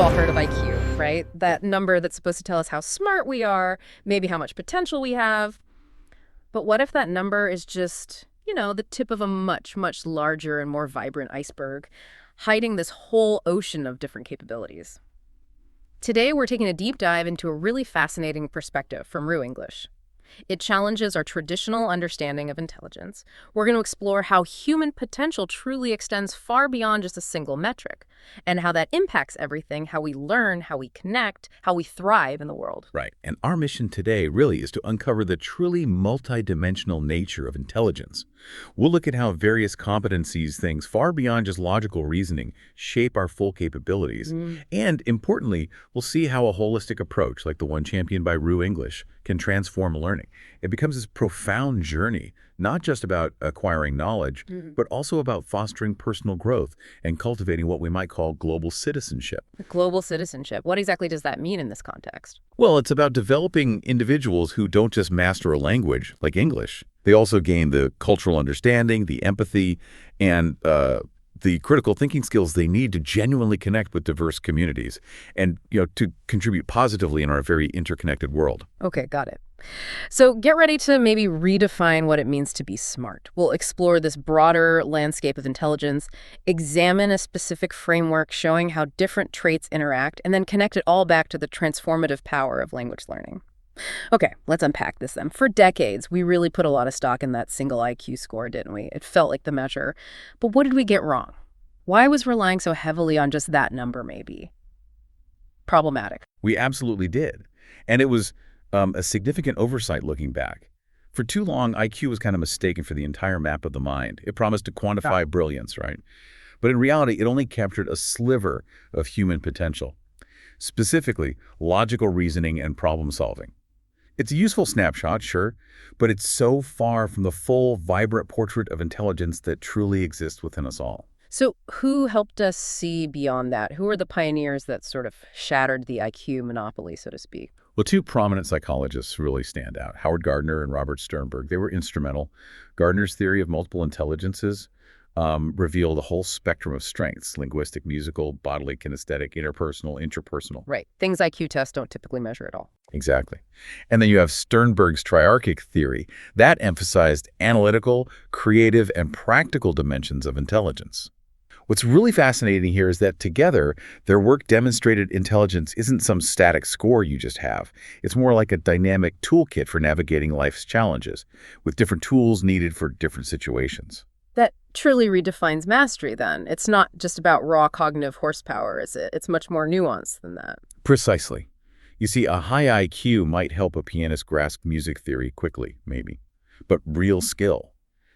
all heard of IQ, right? That number that's supposed to tell us how smart we are, maybe how much potential we have. But what if that number is just, the tip of a much, much larger and more vibrant iceberg, hiding this whole ocean of different capabilities? Today, we're taking a deep dive into a really fascinating perspective from RuiEnglish. It challenges our traditional understanding of intelligence. We're going to explore how human potential truly extends far beyond just a single metric, and how that impacts everything, how we learn, how we connect, how we thrive in the world. Right. And our mission today really is to uncover the truly multidimensional nature of intelligence. We'll look at how various competencies, things far beyond just logical reasoning, shape our full capabilities. And importantly, we'll see how a holistic approach, like the one championed by RuiEnglish, can transform learning. It becomes this profound journey, not just about acquiring knowledge, but also about fostering personal growth and cultivating what we might call global citizenship. Global citizenship. What exactly does that mean in this context? Well, it's about developing individuals who don't just master a language, like English. They also gain the cultural understanding, the empathy, and the critical thinking skills they need to genuinely connect with diverse communities and, to contribute positively in our very interconnected world. Okay, got it. So get ready to maybe redefine what it means to be smart. We'll explore this broader landscape of intelligence, examine a specific framework showing how different traits interact, and then connect it all back to the transformative power of language learning. Okay, let's unpack this then. For decades, we really put a lot of stock in that single IQ score, didn't we? It felt like the measure. But what did we get wrong? Why was relying so heavily on just that number maybe problematic? We absolutely did. And it was a significant oversight looking back. For too long, IQ was kind of mistaken for the entire map of the mind. It promised to quantify brilliance, right? But in reality, it only captured a sliver of human potential, specifically logical reasoning and problem solving. It's a useful snapshot, sure, but it's so far from the full, vibrant portrait of intelligence that truly exists within us all. So who helped us see beyond that? Who are the pioneers that sort of shattered the IQ monopoly, so to speak? Well, two prominent psychologists really stand out, Howard Gardner and Robert Sternberg. They were instrumental. Gardner's theory of multiple intelligences revealed a whole spectrum of strengths: linguistic, musical, bodily, kinesthetic, interpersonal, intrapersonal. Right. Things IQ tests don't typically measure at all. Exactly. And then you have Sternberg's triarchic theory. That emphasized analytical, creative, and practical dimensions of intelligence. What's really fascinating here is that together, their work demonstrated intelligence isn't some static score you just have. It's more like a dynamic toolkit for navigating life's challenges, with different tools needed for different situations. That truly redefines mastery, then. It's not just about raw cognitive horsepower, is it? It's much more nuanced than that. Precisely. You see, a high IQ might help a pianist grasp music theory quickly, maybe. But real skill,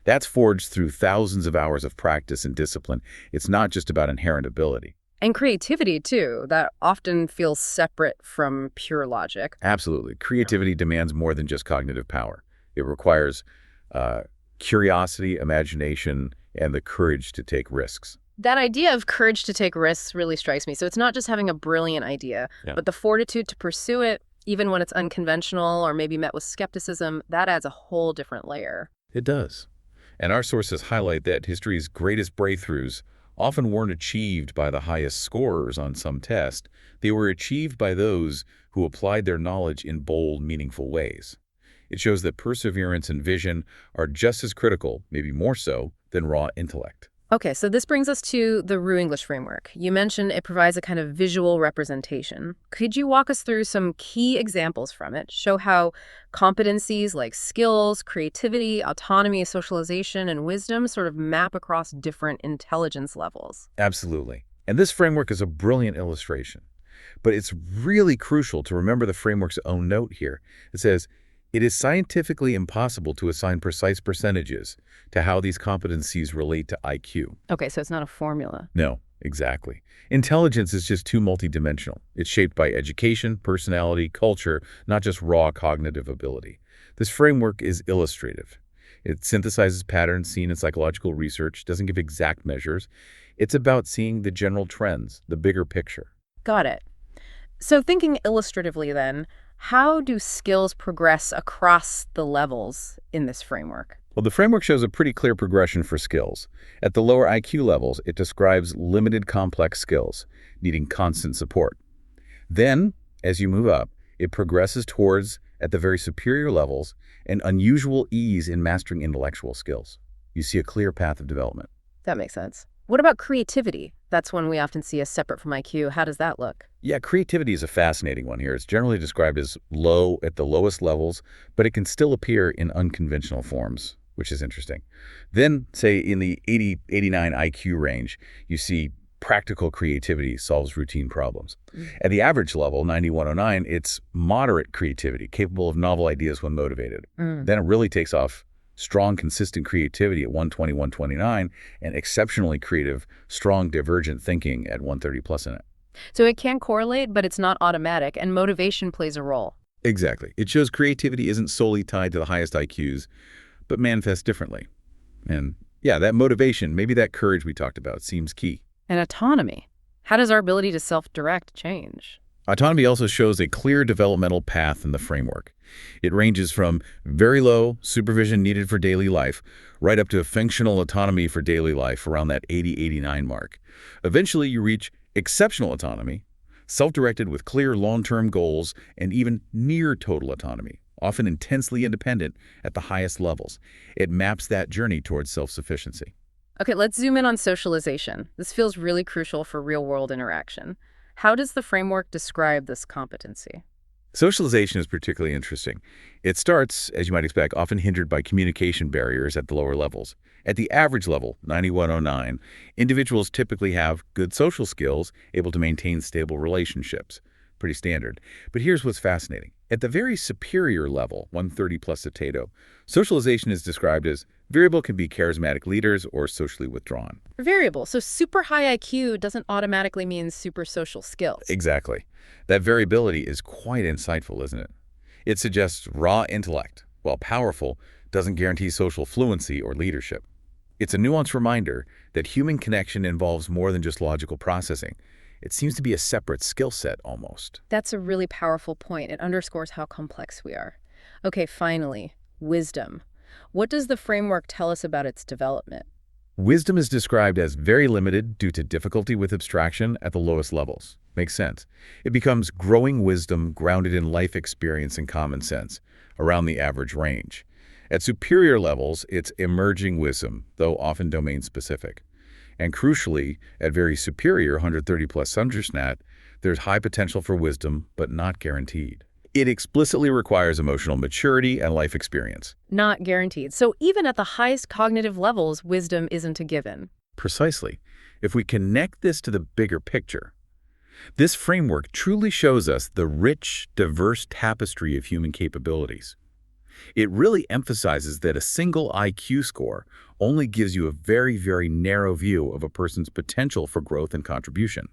that's forged through thousands of hours of practice and discipline. It's not just about inherent ability. And creativity, too. That often feels separate from pure logic. Absolutely. Creativity demands more than just cognitive power. It requires curiosity, imagination, and the courage to take risks. That idea of courage to take risks really strikes me. So it's not just having a brilliant idea, but the fortitude to pursue it, even when it's unconventional or maybe met with skepticism. That adds a whole different layer. It does. And our sources highlight that history's greatest breakthroughs often weren't achieved by the highest scorers on some test. They were achieved by those who applied their knowledge in bold, meaningful ways. It shows that perseverance and vision are just as critical, maybe more so, than raw intellect. Okay, so this brings us to the RuiEnglish framework. You mentioned it provides a kind of visual representation. Could you walk us through some key examples from it? Show how competencies like skills, creativity, autonomy, socialization, and wisdom sort of map across different intelligence levels. Absolutely. And this framework is a brilliant illustration. But it's really crucial to remember the framework's own note here. It says, it is scientifically impossible to assign precise percentages to how these competencies relate to IQ. Okay, so it's not a formula. No, exactly. Intelligence is just too multidimensional. It's shaped by education, personality, culture, not just raw cognitive ability. This framework is illustrative. It synthesizes patterns seen in psychological research, doesn't give exact measures. It's about seeing the general trends, the bigger picture. Got it. So thinking illustratively then, how do skills progress across the levels in this framework? Well, the framework shows a pretty clear progression for skills. At the lower IQ levels, it describes limited complex skills, needing constant support. Then, as you move up, it progresses towards, at the very superior levels, an unusual ease in mastering intellectual skills. You see a clear path of development. That makes sense. What about creativity? That's one we often see as separate from IQ. How does that look? Yeah, creativity is a fascinating one here. It's generally described as low at the lowest levels, but it can still appear in unconventional forms, which is interesting. Then, say, in the 80, 89 IQ range, you see practical creativity solves routine problems. At the average level, 9109, it's moderate creativity, capable of novel ideas when motivated. Then it really takes off strong, consistent creativity at 120, 129, and exceptionally creative, strong, divergent thinking at 130 plus in it. So it can correlate, but it's not automatic, and motivation plays a role. Exactly. It shows creativity isn't solely tied to the highest IQs, but manifests differently. And yeah, that motivation, maybe that courage we talked about, seems key. And autonomy. How does our ability to self-direct change? Autonomy also shows a clear developmental path in the framework. It ranges from very low supervision needed for daily life, right up to functional autonomy for daily life around that 80-89 mark. Eventually, you reach exceptional autonomy, self-directed with clear long-term goals, and even near total autonomy, often intensely independent at the highest levels. It maps that journey towards self-sufficiency. Okay, let's zoom in on socialization. This feels really crucial for real-world interaction. How does the framework describe this competency? Socialization is particularly interesting. It starts, as you might expect, often hindered by communication barriers at the lower levels. At the average level, 9109, individuals typically have good social skills, able to maintain stable relationships. Pretty standard. But here's what's fascinating. At the very superior level, 130 plus Tato, socialization is described as variable, can be charismatic leaders or socially withdrawn. Variable. So super high IQ doesn't automatically mean super social skills. Exactly. That variability is quite insightful, isn't it? It suggests raw intellect, while powerful, doesn't guarantee social fluency or leadership. It's a nuanced reminder that human connection involves more than just logical processing. It seems to be a separate skill set almost. That's a really powerful point. It underscores how complex we are. Okay, finally, wisdom. What does the framework tell us about its development? Wisdom is described as very limited due to difficulty with abstraction at the lowest levels. Makes sense. It becomes growing wisdom grounded in life experience and common sense, around the average range. At superior levels, it's emerging wisdom, though often domain-specific. And crucially, at very superior 130 plus Sundersnat, there's high potential for wisdom, but not guaranteed. It explicitly requires emotional maturity and life experience. Not guaranteed. So even at the highest cognitive levels, wisdom isn't a given. Precisely. If we connect this to the bigger picture, this framework truly shows us the rich, diverse tapestry of human capabilities. It really emphasizes that a single IQ score only gives you a very, very narrow view of a person's potential for growth and contribution.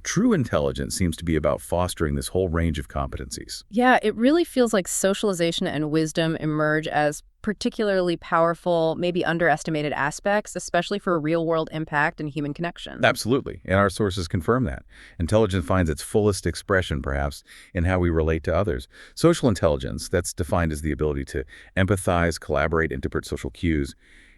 True intelligence seems to be about fostering this whole range of competencies. Yeah, it really feels like socialization and wisdom emerge as particularly powerful, maybe underestimated aspects, especially for real-world impact and human connection. Absolutely, and our sources confirm that. Intelligence finds its fullest expression, perhaps, in how we relate to others. Social intelligence, that's defined as the ability to empathize, collaborate, interpret social cues.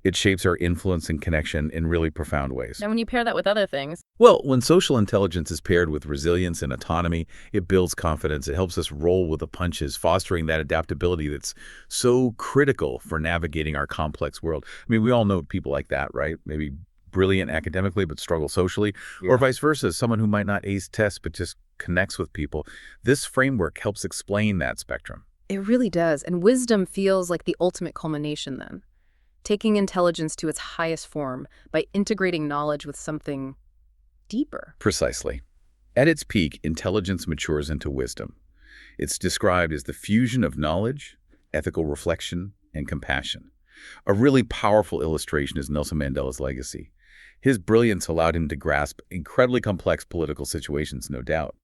It shapes our influence and connection in really profound ways. And when you pair that with other things, Well, when social intelligence is paired with resilience and autonomy, it builds confidence. It helps us roll with the punches, fostering that adaptability that's so critical for navigating our complex world. I mean, we all know people like that, right? Maybe brilliant academically but struggle socially, or vice versa, someone who might not ace tests but just connects with people. This framework helps explain that spectrum. it really does. And wisdom feels like the ultimate culmination then. Taking intelligence to its highest form by integrating knowledge with something deeper. Precisely. At its peak, intelligence matures into wisdom. It's described as the fusion of knowledge, ethical reflection, and compassion. A really powerful illustration is Nelson Mandela's legacy. His brilliance allowed him to grasp incredibly complex political situations, no doubt.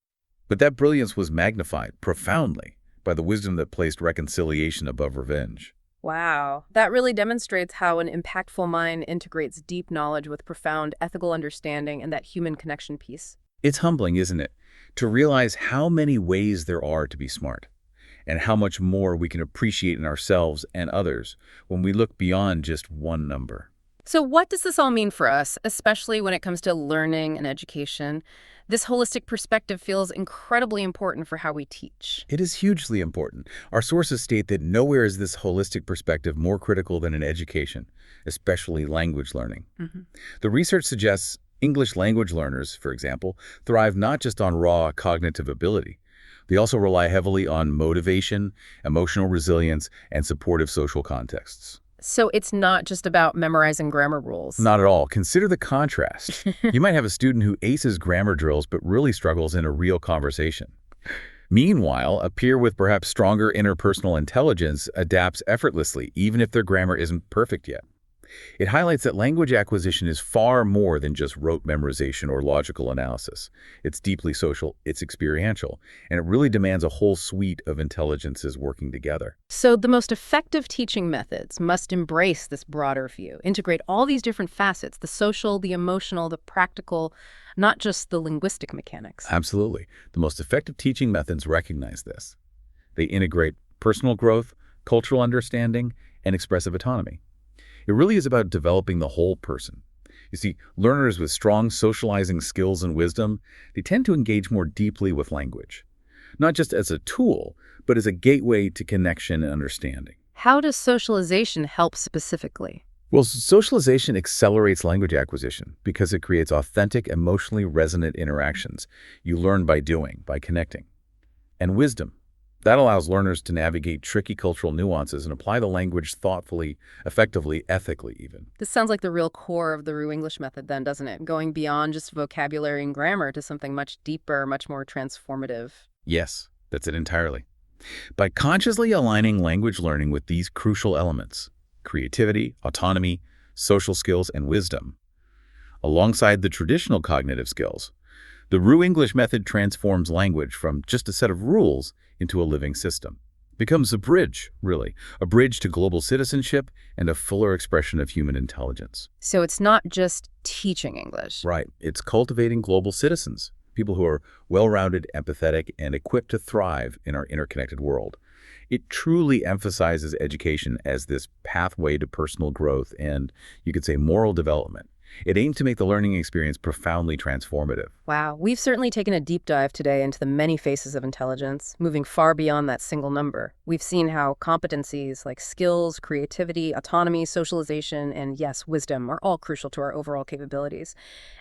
But that brilliance was magnified profoundly by the wisdom that placed reconciliation above revenge. Wow. That really demonstrates how an impactful mind integrates deep knowledge with profound ethical understanding and that human connection piece. It's humbling, isn't it, to realize how many ways there are to be smart, and how much more we can appreciate in ourselves and others when we look beyond just one number. So what does this all mean for us, especially when it comes to learning and education? This holistic perspective feels incredibly important for how we teach. It is hugely important. Our sources state that nowhere is this holistic perspective more critical than in education, especially language learning. Hmm. The research suggests English language learners, for example, thrive not just on raw cognitive ability. They also rely heavily on motivation, emotional resilience, and supportive social contexts. So it's not just about memorizing grammar rules. Not at all. Consider the contrast. You might have a student who aces grammar drills but really struggles in a real conversation. Meanwhile, a peer with perhaps stronger interpersonal intelligence adapts effortlessly, even if their grammar isn't perfect yet. It highlights that language acquisition is far more than just rote memorization or logical analysis. It's deeply social, it's experiential, and it really demands a whole suite of intelligences working together. So the most effective teaching methods must embrace this broader view, integrate all these different facets, the social, the emotional, the practical, not just the linguistic mechanics. Absolutely. The most effective teaching methods recognize this. They integrate personal growth, cultural understanding, and expressive autonomy. It really is about developing the whole person. You see, learners with strong socializing skills and wisdom, they tend to engage more deeply with language, not just as a tool, but as a gateway to connection and understanding. How does socialization help specifically? Well, socialization accelerates language acquisition because it creates authentic, emotionally resonant interactions. You learn by doing, by connecting. And wisdom. That allows learners to navigate tricky cultural nuances and apply the language thoughtfully, effectively, ethically even. This sounds like the real core of the RuiEnglish method then, doesn't it? Going beyond just vocabulary and grammar to something much deeper, much more transformative. Yes, that's it entirely. By consciously aligning language learning with these crucial elements, creativity, autonomy, social skills, and wisdom, alongside the traditional cognitive skills, the RuiEnglish method transforms language from just a set of rules into a living system. It becomes a bridge, really, a bridge to global citizenship and a fuller expression of human intelligence. So it's not just teaching English. Right. It's cultivating global citizens, people who are well-rounded, empathetic, and equipped to thrive in our interconnected world. It truly emphasizes education as this pathway to personal growth and, you could say, moral development. It aims to make the learning experience profoundly transformative. Wow, we've certainly taken a deep dive today into the many faces of intelligence, moving far beyond that single number. We've seen how competencies like skills, creativity, autonomy, socialization, and yes, wisdom are all crucial to our overall capabilities.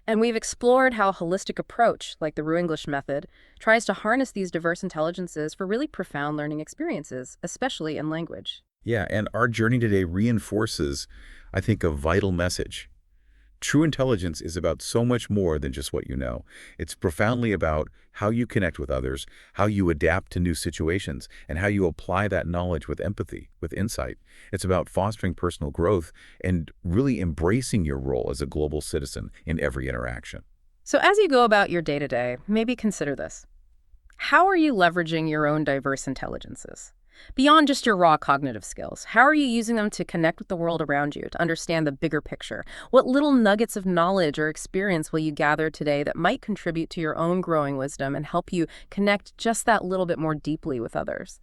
And we've explored how a holistic approach, like the RuiEnglish method, tries to harness these diverse intelligences for really profound learning experiences, especially in language. Yeah, and our journey today reinforces, I think, a vital message. True intelligence is about so much more than just what you know. It's profoundly about how you connect with others, how you adapt to new situations, and how you apply that knowledge with empathy, with insight. It's about fostering personal growth and really embracing your role as a global citizen in every interaction. So as you go about your day-to-day, maybe consider this. How are you leveraging your own diverse intelligences? Beyond just your raw cognitive skills, how are you using them to connect with the world around you, to understand the bigger picture? What little nuggets of knowledge or experience will you gather today that might contribute to your own growing wisdom and help you connect just that little bit more deeply with others?